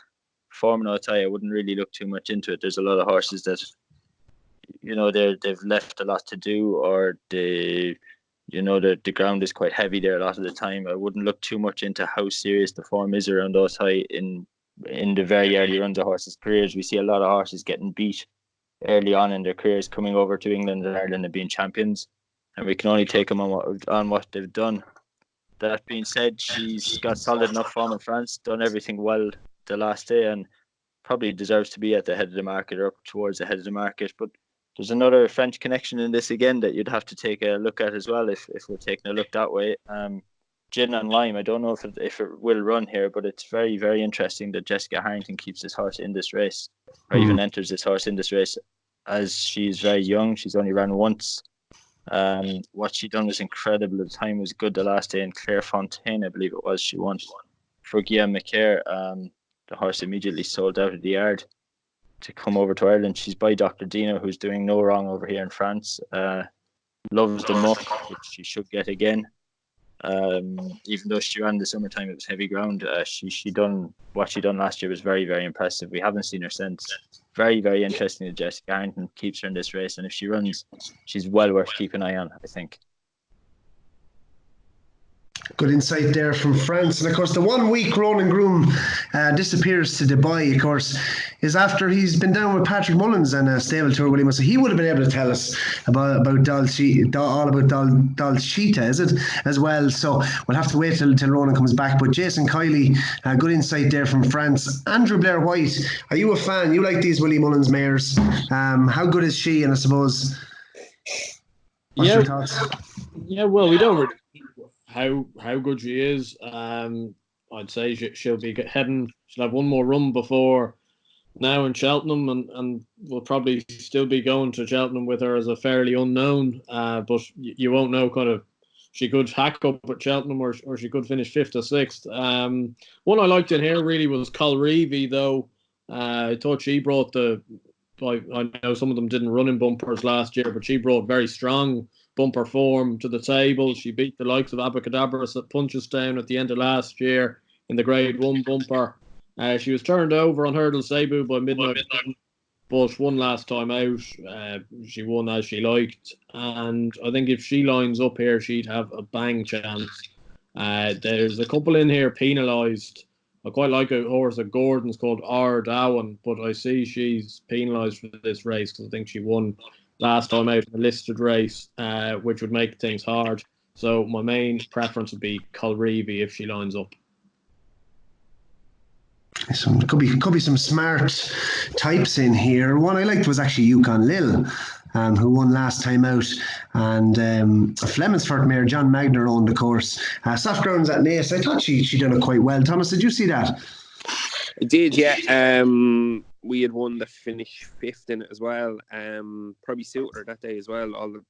Form in Otay, I wouldn't really look too much into it. There's a lot of horses that, they've left a lot to do, or the ground is quite heavy there a lot of the time. I wouldn't look too much into how serious the form is around Otay in the very early runs of horses' careers. We see a lot of horses getting beat early on in their careers, coming over to England and Ireland and being champions, and we can only take them on what they've done. That being said, she's got solid enough form in France, done everything well the last day, and probably deserves to be at the head of the market or up towards the head of the market. But there's another French connection in this again that you'd have to take a look at as well if we're taking a look that way. Gin and Lime, I don't know if it will run here, but it's very, very interesting that Jessica Harrington keeps this horse in this race, or even enters this horse in this race, as she's very young. She's only ran once. What she done was incredible. The time was good the last day in Clairefontaine, I believe it was. She won for Guillaume Macaire. The horse immediately sold out of the yard to come over to Ireland. She's by Dr. Dino, who's doing no wrong over here in France. Loves the muck, which she should get again. Even though she ran the summertime, it was heavy ground. She done what she done last year was very, very impressive. We haven't seen her since. Very, very interesting that Jessica Harrington keeps her in this race, and if she runs, she's well worth keeping an eye on, I think. Good insight there from France. And of course, the 1 week Ronan Groome disappears to Dubai, of course, is after he's been down with Patrick Mullins and a stable tour with him. So he would have been able to tell us about Dulcita, is it, as well. So we'll have to wait till Ronan comes back. But Jason Kiely, good insight there from France. Andrew Blair White, are you a fan? You like these Willie Mullins mares? How good is she? And I suppose, what's your thoughts? Yeah, well, we don't really how good she is. I'd say she'll be heading. She'll have one more run before now in Cheltenham, and we'll probably still be going to Cheltenham with her as a fairly unknown. But you won't know. Kind of, she could hack up at Cheltenham, or she could finish 5th or 6th. One I liked in here really was Colreevy, though. I thought she brought I know some of them didn't run in bumpers last year, but she brought very strong bumper form to the table. She beat the likes of Abacadabras at Punchestown at the end of last year in the Grade 1 bumper. She was turned over on Hurdle Cebu by midnight, but won last time out. She won as she liked, and I think if she lines up here, she'd have a bang chance. There's a couple in here penalised. I quite like a horse at Gordon's called R. Darwin, but I see she's penalised for this race because I think she won last time out in a listed race, which would make things hard. So my main preference would be Colreevy if she lines up. Could be some smart types in here. One I liked was actually Yukon Lil. who won last time out, and Flemingford mare John Magner owned the course. Soft grounds at Naas. I thought she done it quite well. Thomas, did you see that? I did, yeah. We had one that finished 5th in it as well. Probably suited her that day as well.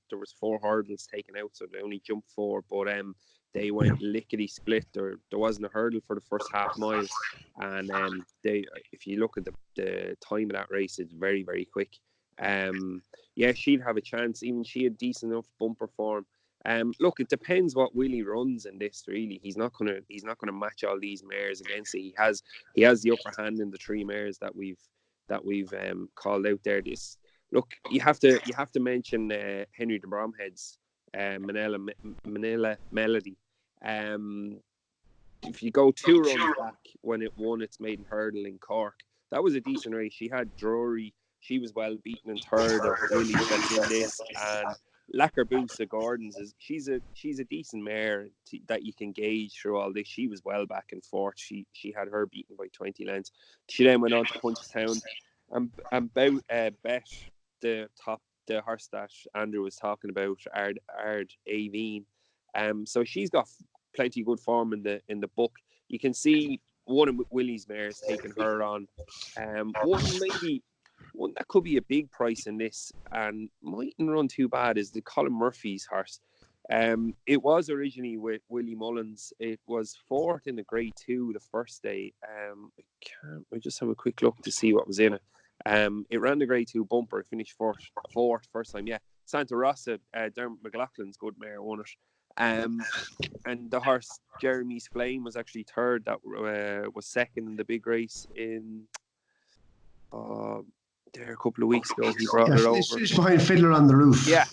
There was 4 hurdles taken out, so they only jumped 4, but they went lickety split. There wasn't a hurdle for the first half mile, and if you look at the time of that race, it's very, very quick. Yeah, she'd have a chance. Even she had decent enough bumper form. Look, it depends what Willie runs in this. Really, he's not gonna match all these mares against it. He has the upper hand in the 3 mares that we've called out there. Look, you have to mention Henry de Bromhead's Manila Melody. If you go 2 runs back when it won its maiden hurdle in Cork, that was a decent race. She had Drury. She was well beaten in 3rd of Willie that's in this, and Lackerbusa Gordon's she's a decent mare that you can gauge through all this. She was well back and forth. She had her beaten by 20 lengths. She then went on to Punchestown and bet the horse that Andrew was talking about, Ard Aveen. So she's got plenty of good form in the book. You can see one of Willie's mares taking her on. One that could be a big price in this and mightn't run too bad is the Colin Murphy's horse. It was originally with Willie Mullins. It was 4th in the Grade 2 the first day. I just have a quick look to see what was in it. It ran the Grade 2 bumper. It finished fourth first time. Yeah, Santa Rosa, Dermot McLaughlin's good mare won it. And the horse Jeremy's Flame was actually 3rd. That was 2nd in the big race in there a couple of weeks ago. He brought it over. It's behind Fiddler on the Roof. Yeah.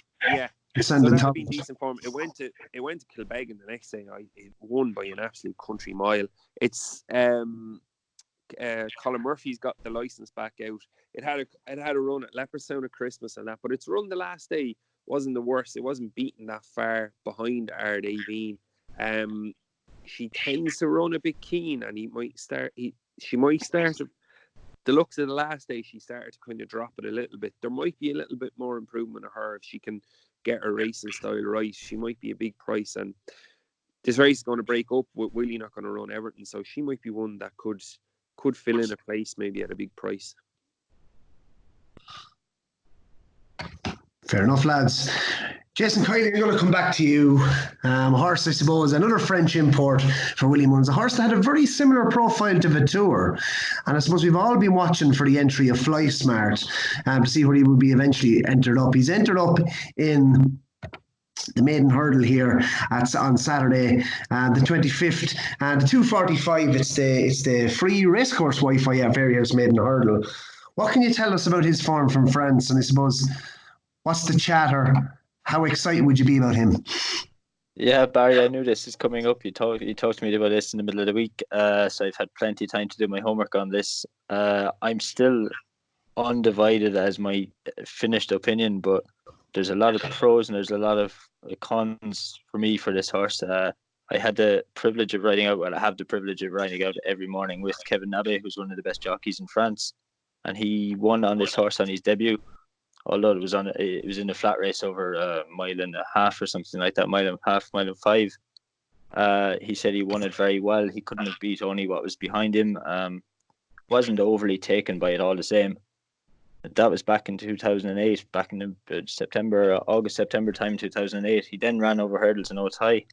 So that had been decent form. It went to Kilbeggan the next day. It won by an absolute country mile. It's Colin Murphy's got the license back out. It had a run at Leopardstown at Christmas and that, but its run the last day wasn't the worst. It wasn't beaten that far behind Ard Aveen. She tends to run a bit keen, and she might start. The looks of the last day, she started to kind of drop it a little bit. There might be a little bit more improvement of her if she can get her racing style right. She might be a big price, and this race is going to break up with Willie not going to run Everton, so she might be one that could fill in a place maybe at a big price. Fair enough, lads. Jason Kiely, I'm going to come back to you. A horse, I suppose, another French import for Willie Mullins. A horse that had a very similar profile to Vautour. And I suppose we've all been watching for the entry of Fly Smart to see where he would be eventually entered up. He's entered up in the maiden hurdle here on Saturday, the 25th, and the 2:45. It's the free racecourse Wi-Fi at Verriers maiden hurdle. What can you tell us about his form from France? And I suppose, what's the chatter? How excited would you be about him? Yeah, Barry, I knew this is coming up. You talked to me about this in the middle of the week, so I've had plenty of time to do my homework on this. I'm still undivided as my finished opinion, but there's a lot of pros and there's a lot of cons for me for this horse. I had the privilege of riding out. Well, I have the privilege of riding out every morning with Kevin Nabe, who's one of the best jockeys in France, and he won on this horse on his debut. Although it was in a flat race over a mile and a half or something like that, mile and 5. He said he won it very well. He couldn't have beat only what was behind him. Wasn't overly taken by it all the same. That was back in 2008, back in August, September time 2008. He then ran over hurdles in Otay.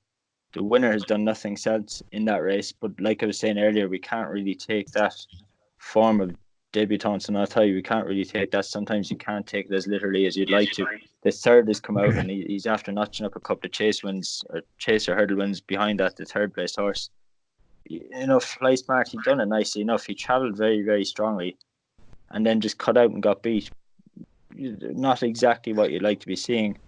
The winner has done nothing since in that race. But like I was saying earlier, we can't really take that form of debutants and Otay. We can't really take that. Sometimes you can't take it as literally as you'd like to. The 3rd has come out and he's after notching up a couple of chase or hurdle wins behind that, the 3rd place horse. Fly Smart, he done it nicely enough. He travelled very, very strongly and then just cut out and got beat. Not exactly what you'd like to be seeing.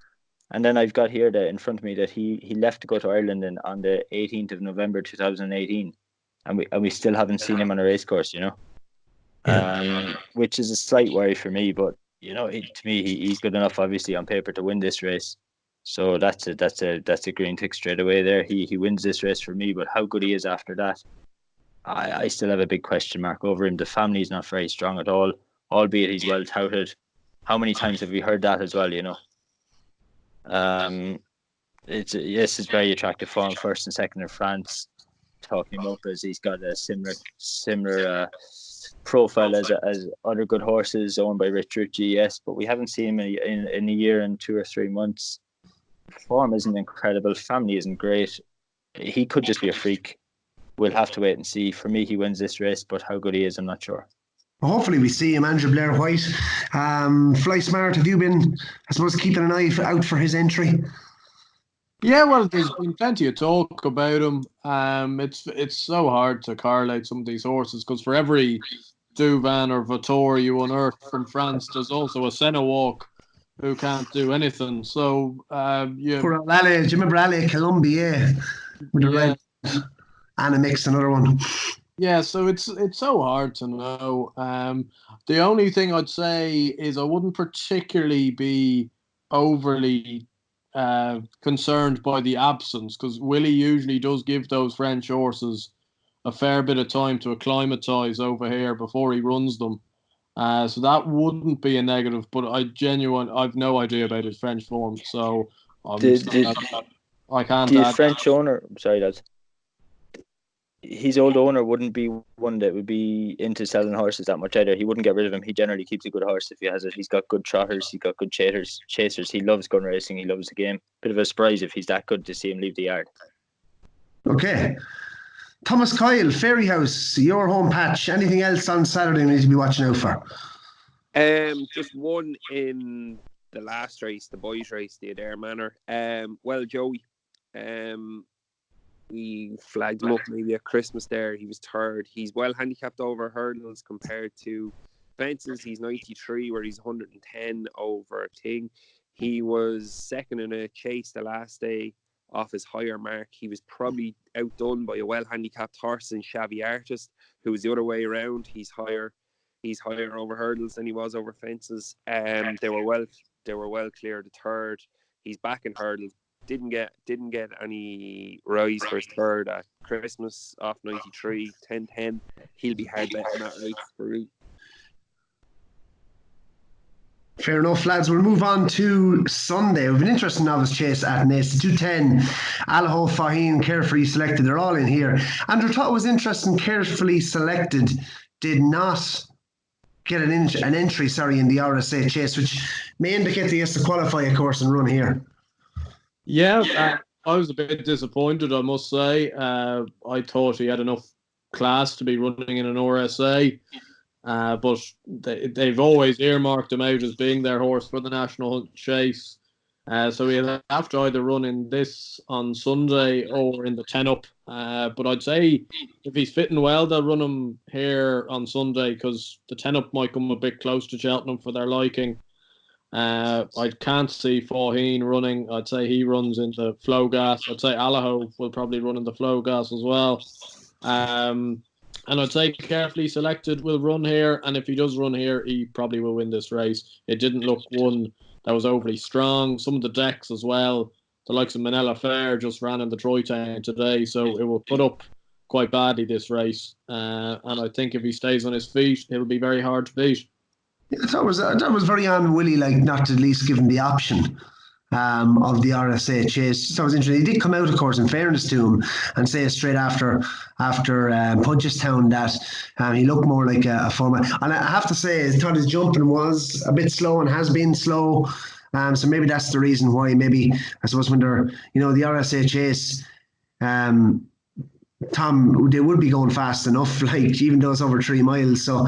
And then I've got here in front of me that he left to go to Ireland on the 18th of November 2018, and we still haven't seen him on a racecourse, which is a slight worry for me. But to me, he's good enough, obviously, on paper to win this race. So that's a green tick straight away there. He wins this race for me. But how good he is after that, I still have a big question mark over him. The family's not very strong at all, albeit he's well touted. how many times have we heard that as well? You know, it's very attractive for him. First and second in France, talking him up as he's got a similar profile as other good horses owned by Richard GS, but we haven't seen him in a year and 2 or 3 months. Form isn't incredible. Family isn't great. He could just be a freak. We'll have to wait and see. For me, he wins this race, but how good he is, I'm not sure. Well, hopefully we see him. Andrew Blair White. Fly Smart, have you been, I suppose, keeping an eye out for his entry? Yeah, well, there's been plenty of talk about him. It's so hard to correlate some of these horses because for every Duvan or Vator you unearth from France, there's also a Senna Walk who can't do anything. So, yeah. Poor old Ale, do you remember Ale Columbia? With the red Animix, another one. Yeah, so it's so hard to know. The only thing I'd say is I wouldn't particularly be overly concerned by the absence because Willie usually does give those French horses a fair bit of time to acclimatise over here before he runs them. So that wouldn't be a negative, but I've no idea about his French form, so I can't. The French owner, sorry, lads. His old owner wouldn't be one that would be into selling horses that much either. He wouldn't get rid of him. He generally keeps a good horse if he has it. He's got good trotters. He's got good chasers. He loves gun racing. He loves the game. Bit of a surprise if he's that good to see him leave the yard. Okay. Thomas Coyle, Fairy House, your home patch. Anything else on Saturday we need to be watching out for? Just one in the last race, the boys' race, the Adair Manor. Well, Joey, we flagged him up maybe at Christmas there. He was third. He's well handicapped over hurdles compared to fences. He's 93 where he's 110 over Ting. He was second in a chase the last day off his higher mark. He was probably outdone by a well handicapped horse in Shabby Artist, who was the other way around. He's higher over hurdles than he was over fences. They were well clear the third. He's back in hurdles. Didn't get any rise for his third at Christmas off 93, 10-10. He'll be hard betting that race for me. Fair enough, lads. We'll move on to Sunday. We've an interesting novice chase at Naas. 210, Allaho, Faheen, Carefully Selected. They're all in here. Andrew thought it was interesting. Carefully Selected did not get an entry in the RSA Chase, which may indicate that he has to qualify, of course, and run here. Yeah, I was a bit disappointed, I must say. I thought he had enough class to be running in an RSA, but they've always earmarked him out as being their horse for the National Chase. So he'll have to either run in this on Sunday or in the 10-up. But I'd say if he's fitting well, they'll run him here on Sunday because the 10-up might come a bit close to Cheltenham for their liking. I can't see Faheen running. I'd say he runs into flow gas. I'd say Allaho will probably run in the flow gas as well. And I'd say Carefully Selected will run here. And if he does run here, he probably will win this race. It didn't look one that was overly strong. Some of the decks as well, the likes of Manila Fair just ran in the Troy Town today. So it will put up quite badly this race. And I think if he stays on his feet, he'll be very hard to beat. Yeah, that was very on Willie, like not to at least give him the option of the RSA Chase. So it was interesting. He did come out, of course, in fairness to him, and say straight after Punchestown that he looked more like a former. And I have to say, I thought his jumping was a bit slow and has been slow. So maybe that's the reason why. Maybe I suppose when they're the RSA Chase. Tom, they would be going fast enough, like even though it's over 3 miles. So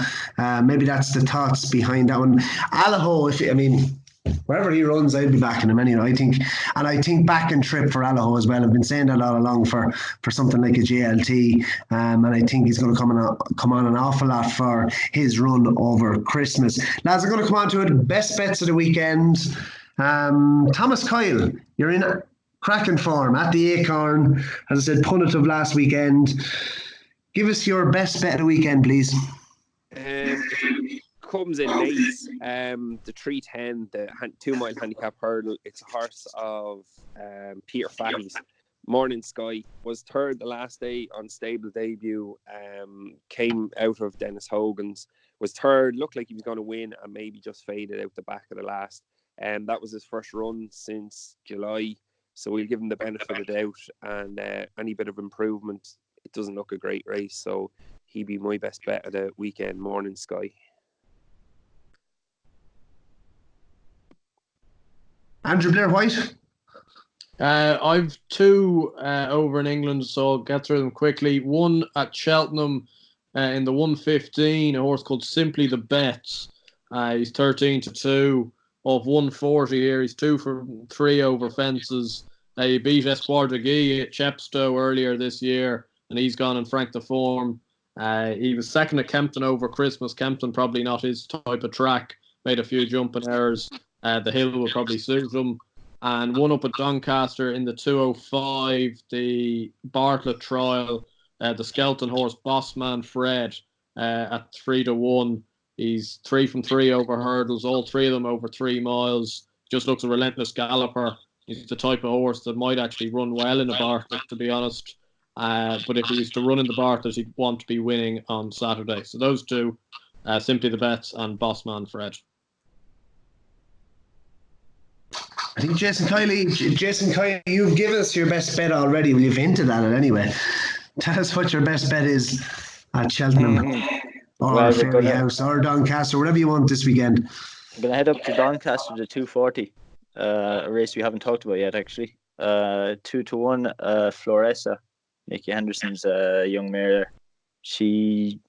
maybe that's the thoughts behind that one. Allaho, wherever he runs, I'd be backing him anyway. I think back and trip for Allaho as well. I've been saying that all along for something like a JLT, and I think he's going to come on an awful lot for his run over Christmas. Lads, I'm going to come on to it. Best bets of the weekend. Thomas Coyle, you're in cracking form at the Acorn, as I said, pundit of last weekend. Give us your best bet of the weekend, please. Comes in Naas, the 310, the 2 mile handicap hurdle. It's a horse of Peter Fatty's. Morning Sky was third the last day on stable debut. Came out of Dennis Hogan's, was third, looked like he was going to win, and maybe just faded out the back of the last. And that was his first run since July, so we'll give him the benefit of the doubt. And any bit of improvement, it doesn't look a great race, so he'd be my best bet of the weekend. Morning Sky. Andrew, Blair White. I've 2 over in England, so I'll get through them quickly. One at Cheltenham in the 115, a horse called Simply the Bets. He's 13-2 off 140 here. He's 2 for 3 over fences. He beat Espoir de Guy at Chepstow earlier this year, and he's gone and franked the form. He was second at Kempton over Christmas. Kempton probably not his type of track. Made a few jumping errors. The hill will probably suit him. And one up at Doncaster in the 205, the Bartlett trial, the Skelton horse Bossman Fred at 3-1. He's 3 from 3 over hurdles, all 3 of them over 3 miles. Just looks a relentless galloper. He's the type of horse that might actually run well in the Bartlett, to be honest. But if he was to run in the Bartlett, he'd want to be winning on Saturday. So those 2, Simply the Bets and Bossman Fred. I think Jason Kiely, you've given us your best bet already. Well, you've hinted at it anyway. Tell us what your best bet is at Cheltenham or Fairy House or Doncaster, whatever you want this weekend. I'm going to head up to Doncaster to 240, a race we haven't talked about yet, actually. 2-1, Floresa, Nicky Henderson's young mare. She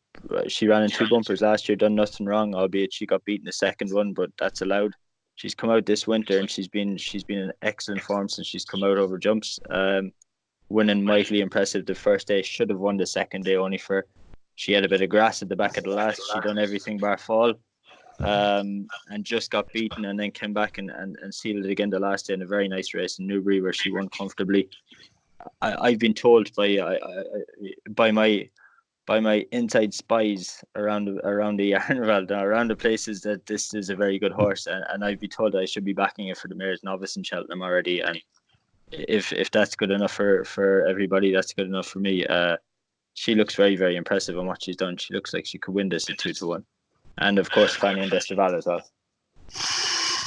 ran in 2 bumpers last year, done nothing wrong, albeit she got beaten the second one, but that's allowed. She's come out this winter and she's been in excellent form since she's come out over jumps. Winning mightily impressive the first day. Should have won the second day, only for she had a bit of grass at the back of the last. She done everything bar fall, and just got beaten and then came back and sealed it again the last day in a very nice race in Newbury where she won comfortably. I've been told by my inside spies around the Yarnveld, around the places, that this is a very good horse, and I've been told I should be backing it for the Mayor's Novice in Cheltenham already. And if that's good enough for everybody, that's good enough for me. She looks very, very impressive on what she's done. She looks like she could win this at 2-1, and of course Fanny and Destival as well.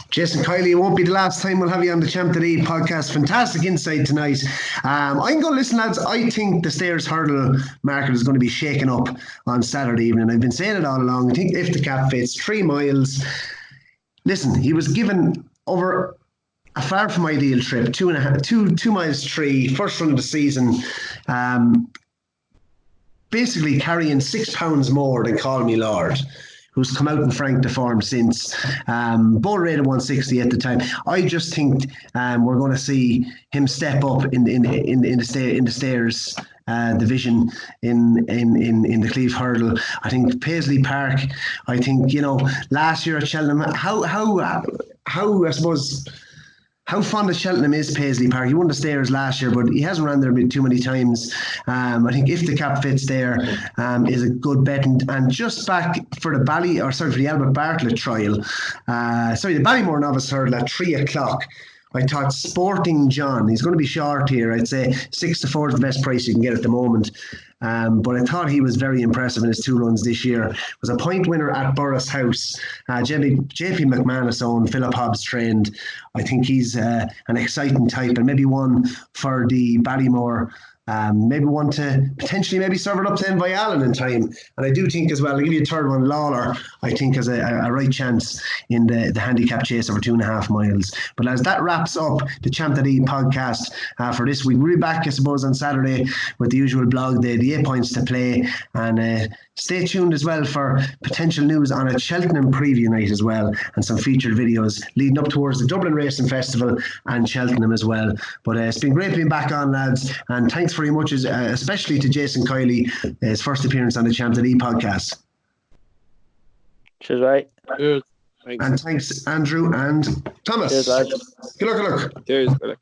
Jason Kiely, it won't be the last time we'll have you on the Champ.ie podcast. Fantastic insight tonight. I'm going to listen, lads. I think the Stairs hurdle market is going to be shaken up on Saturday evening. I've been saying it all along. I think if the cap fits, 3 miles. Listen, he was given over a far from ideal trip, 2 miles 3, first run of the season. Basically carrying 6 pounds more than Call Me Lord, who's come out and franked the form since. Bull rate of 160 at the time. I just think we're going to see him step up in the Stairs division in the Cleeve hurdle. I think Paisley Park. I think last year at Cheltenham. How I suppose. How fond of Cheltenham is Paisley Park? He won the Stairs last year, but he hasn't ran there too many times. I think if the cap fits there, is a good bet. And just back for the the Albert Bartlett trial, the Ballymore Novice Hurdle at 3:00. I thought Sporting John, he's going to be short here. I'd say 6-4 is the best price you can get at the moment. But I thought he was very impressive in his 2 runs this year. Was a point winner at Burris House. JP McManus owned, Philip Hobbs trained. I think he's an exciting type, and maybe one for the Ballymore. Maybe one to potentially maybe serve it up to Envoy Allen in time. And I do think as well, I'll give you a third one, Lawler, I think has a right chance in the handicap chase over 2.5 miles. But as that wraps up the Champ.ie podcast for this week, we'll be back, I suppose, on Saturday with the usual blog, the 8 points to play. And stay tuned as well for potential news on a Cheltenham preview night as well, and some featured videos leading up towards the Dublin Racing Festival and Cheltenham as well. But it's been great being back on, lads, and thanks very much, especially to Jason Kiely, his first appearance on the Champ.ie podcast. Cheers, right? Cheers. And thanks, Andrew and Thomas. Cheers, lads. Good luck. Cheers. Good luck.